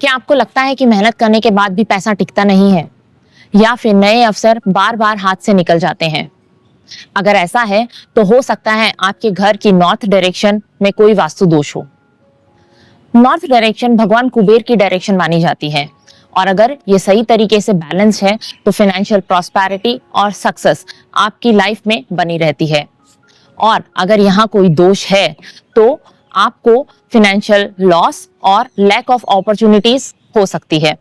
क्या आपको लगता है कि मेहनत करने के बाद भी पैसा टिकता नहीं है, या फिर नए अवसर बार बार हाथ से निकल जाते हैं? अगर ऐसा है तो हो सकता है आपके घर की नॉर्थ डायरेक्शन में कोई वास्तु दोष हो। नॉर्थ डायरेक्शन भगवान कुबेर की डायरेक्शन मानी जाती है, और अगर ये सही तरीके से बैलेंस है तो फाइनेंशियल प्रॉस्पेरिटी और सक्सेस आपकी लाइफ में बनी रहती है। और अगर यहाँ कोई दोष है तो आपको फाइनेंशियल लॉस और लैक ऑफ अपॉर्चुनिटीज हो सकती है।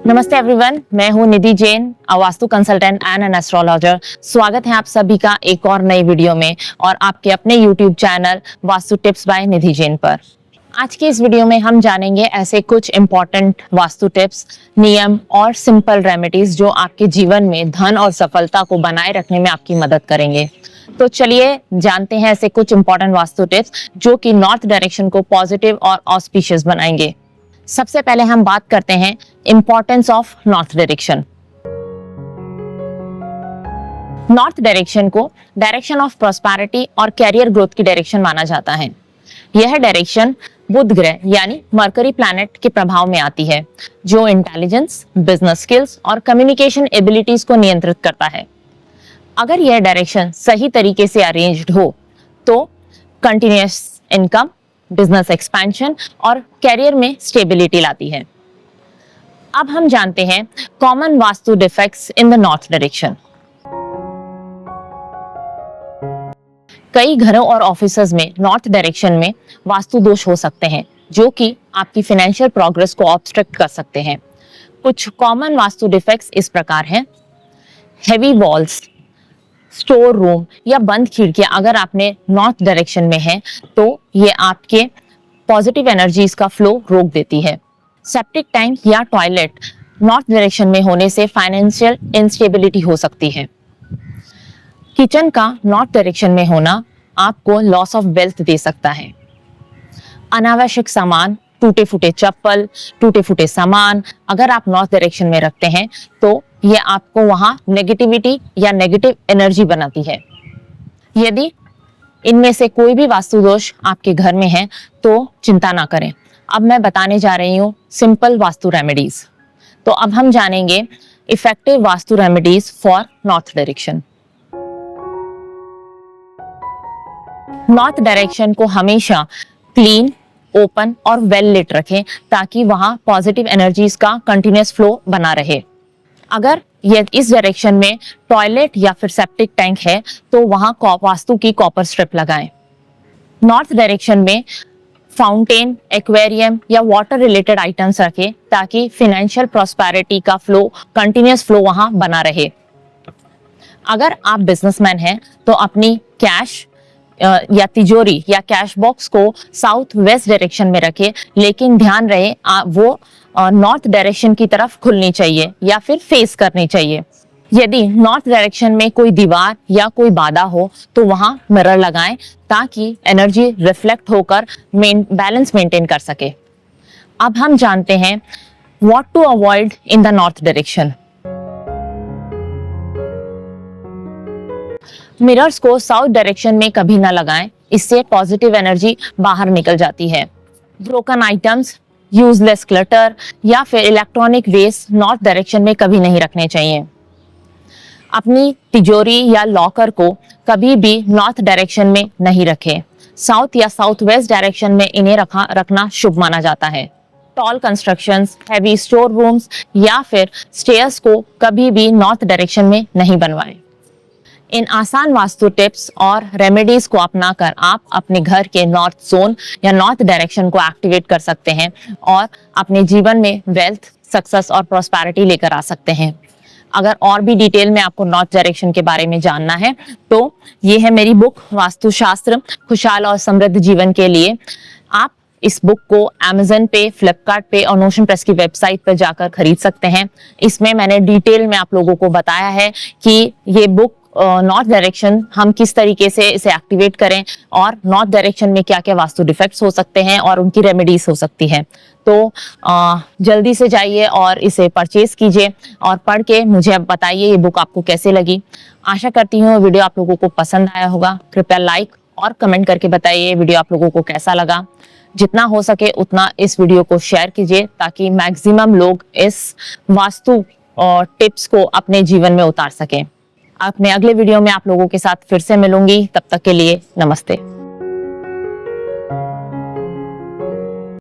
नमस्ते एवरीवन, मैं हूं Nidhi Jain, vastu consultant and an astrologer. स्वागत है आप सभी का एक और नई वीडियो में और आपके अपने YouTube channel Vastu tips by Nidhi Jain पर। आज की इस वीडियो में हम जानेंगे ऐसे कुछ इंपॉर्टेंट वास्तु टिप्स, नियम और सिंपल रेमेडीज जो आपके जीवन में धन और सफलता को बनाए रखने में आपकी मदद करेंगे। तो चलिए जानते हैं ऐसे कुछ इंपॉर्टेंट वास्तु टिप्स जो कि नॉर्थ डायरेक्शन को पॉजिटिव और ऑस्पिशियस बनाएंगे। सबसे पहले हम बात करते हैं importance of north direction. North direction को डायरेक्शन ऑफ प्रॉस्पेरिटी और कैरियर ग्रोथ की डायरेक्शन माना जाता है। यह डायरेक्शन बुध ग्रह यानी मरकरी प्लैनेट के प्रभाव में आती है, जो इंटेलिजेंस, बिजनेस स्किल्स और कम्युनिकेशन एबिलिटीज को नियंत्रित करता है। अगर यह डायरेक्शन सही तरीके से अरेंज्ड हो तो कंटिन्यूअस इनकम, बिजनेस एक्सपेंशन और कैरियर में स्टेबिलिटी लाती है। अब हम जानते हैं common vastu defects in the north direction. कई घरों और ऑफिसेज में नॉर्थ डायरेक्शन में वास्तु दोष हो सकते हैं जो कि आपकी फाइनेंशियल प्रोग्रेस को ऑब्स्ट्रक्ट कर सकते हैं। कुछ कॉमन वास्तु डिफेक्ट्स इस प्रकार हैं: हेवी वॉल्स, स्टोर रूम या बंद खिड़कियां अगर आपने नॉर्थ डायरेक्शन में है तो ये आपके पॉजिटिव एनर्जीज का फ्लो रोक देती है। सेप्टिक टैंक या टॉयलेट नॉर्थ डायरेक्शन में होने से फाइनेंशियल इंस्टेबिलिटी हो सकती है। किचन का नॉर्थ डायरेक्शन में होना आपको लॉस ऑफ वेल्थ दे सकता है। अनावश्यक सामान, टूटे फूटे चप्पल, टूटे फूटे सामान अगर आप नॉर्थ डायरेक्शन में रखते हैं तो ये आपको वहां नेगेटिविटी या नेगेटिव एनर्जी बनाती है। यदि इनमें से कोई भी वास्तु दोष आपके घर में है तो चिंता ना करें। अब मैं बताने जा रही हूँ सिंपल वास्तु रेमेडीज। तो अब हम जानेंगे effective vastu remedies for north direction. North direction को हमेशा क्लीन, ओपन और वेल लिट रखें ताकि वहां पॉजिटिव एनर्जीज का कंटिन्यूअस फ्लो बना रहे। अगर ये इस डायरेक्शन में टॉयलेट या फिर सेप्टिक टैंक है तो वहां वास्तु की कॉपर स्ट्रिप लगाएं। नॉर्थ डायरेक्शन में फाउंटेन, एक्वेरियम या वाटर रिलेटेड आइटम्स रखें ताकि फाइनेंशियल प्रॉस्पेरिटी का फ्लो, कंटिन्यूअस फ्लो वहां बना रहे। अगर आप बिजनेसमैन हैं तो अपनी कैश या तिजोरी या कैश बॉक्स को साउथ वेस्ट डायरेक्शन में रखें, लेकिन ध्यान रहे वो नॉर्थ डायरेक्शन की तरफ खुलनी चाहिए या फिर फेस करनी चाहिए। यदि नॉर्थ डायरेक्शन में कोई दीवार या कोई बाधा हो तो वहां मिरर लगाएं ताकि एनर्जी रिफ्लेक्ट होकर बैलेंस मेंटेन कर सके। अब हम जानते हैं what to avoid in the north direction. Mirrors को साउथ डायरेक्शन में कभी ना लगाएं, इससे पॉजिटिव एनर्जी बाहर निकल जाती है। ब्रोकन आइटम्स, यूजलेस क्लटर या फिर इलेक्ट्रॉनिक वेस्ट नॉर्थ डायरेक्शन में कभी नहीं रखने चाहिए। अपनी तिजोरी या लॉकर को कभी भी नॉर्थ डायरेक्शन में नहीं रखें। साउथ या साउथ वेस्ट डायरेक्शन में इन्हें रखना शुभ माना जाता है। Tall constructions, heavy store rooms या फिर स्टेयर्स को कभी भी नॉर्थ डायरेक्शन में नहीं बनवाएं। इन आसान वास्तु टिप्स और रेमेडीज को अपनाकर आप अपने घर के नॉर्थ जोन या नॉर्थ डायरेक्शन को एक्टिवेट कर सकते हैं और अपने जीवन में वेल्थ, सक्सेस और प्रॉस्पेरिटी लेकर आ सकते हैं। अगर और भी डिटेल में आपको नॉर्थ डायरेक्शन के बारे में जानना है तो ये है मेरी बुक वास्तुशास्त्र खुशहाल और समृद्ध जीवन के लिए। आप इस बुक को Amazon पे, फ्लिपकार्ट पे और नोशन प्रेस की वेबसाइट पर जाकर खरीद सकते हैं। इसमें मैंने डिटेल में आप लोगों को बताया है कि ये बुक नॉर्थ डायरेक्शन हम किस तरीके से इसे एक्टिवेट करें और नॉर्थ डायरेक्शन में क्या क्या वास्तु डिफेक्ट्स हो सकते हैं और उनकी रेमेडीज हो सकती हैं। तो जल्दी से जाइए और इसे परचेज कीजिए और पढ़ के मुझे अब बताइए ये बुक आपको कैसे लगी। आशा करती हूँ वीडियो आप लोगों को पसंद आया होगा। कृपया लाइक और कमेंट करके बताइए वीडियो आप लोगों को कैसा लगा। जितना हो सके उतना इस वीडियो को शेयर कीजिए ताकि मैक्सिमम लोग इस वास्तु और टिप्स को अपने जीवन में उतार सकें। अपने अगले वीडियो में आप लोगों के साथ फिर से मिलूंगी, तब तक के लिए नमस्ते।